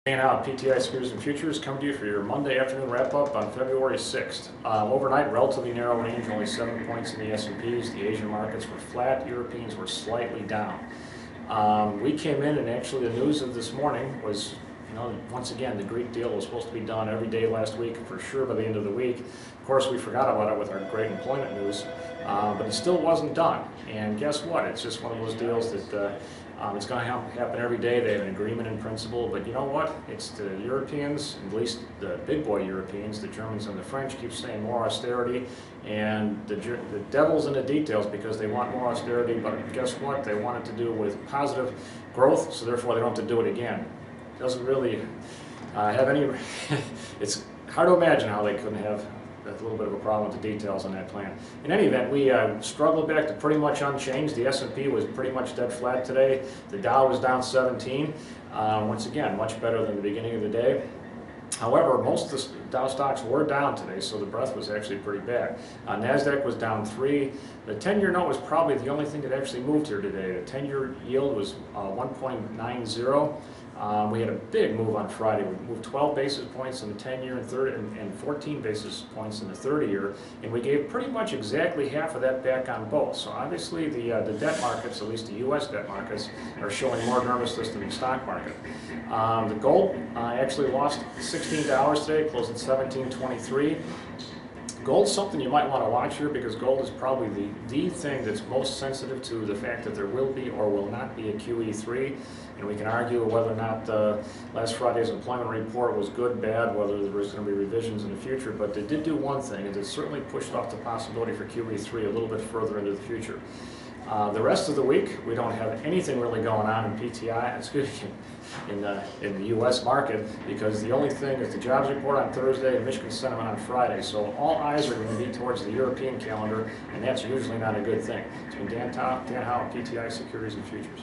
Hanging out, PTI Securities and Futures coming to you for your Monday afternoon wrap-up on February 6th. Overnight, relatively narrow range, only 7 points in the S&Ps. The Asian markets were flat. Europeans were slightly down. We came in, and actually the news of this morning was, once again, the Greek deal was supposed to be done every day last week, for sure by the end of the week. Of course, we forgot about it with our great employment news, but it still wasn't done. And guess what? It's just one of those deals that it's going to happen every day. They have an agreement in principle, but you know what? It's the Europeans, at least the big boy Europeans, the Germans and the French, keep saying more austerity, and the devil's in the details because they want more austerity, but guess what? They want it to do with positive growth, so therefore they don't have to do it again. It doesn't really have any, it's hard to imagine how they couldn't have a little bit of a problem with the details on that plan. In any event, we struggled back to pretty much unchanged. The S&P was pretty much dead flat today. The Dow was down 17. Once again, much better than the beginning of the day. However, most of the Dow stocks were down today, so the breath was actually pretty bad. NASDAQ was down 3. The 10-year note was probably the only thing that actually moved here today. The 10-year yield was 1.90. We had a big move on Friday. We moved 12 basis points in the 10-year and 14 basis points in the 30-year, and we gave pretty much exactly half of that back on both. So obviously the debt markets, at least the U.S. debt markets, are showing more nervousness than the stock market. The gold actually lost $16 today, closed at $17.23. Gold's something you might want to watch here because gold is probably the thing that's most sensitive to the fact that there will be or will not be a QE3. And we can argue whether or not last Friday's employment report was good, bad, whether there was going to be revisions in the future. But they did do one thing, and it certainly pushed off the possibility for QE3 a little bit further into the future. The rest of the week, we don't have anything really going on in PTI, in the U.S. market, because the only thing is the jobs report on Thursday and Michigan sentiment on Friday. So all eyes are going to be towards the European calendar, and that's usually not a good thing. It's been Dan Howe, PTI Securities and Futures.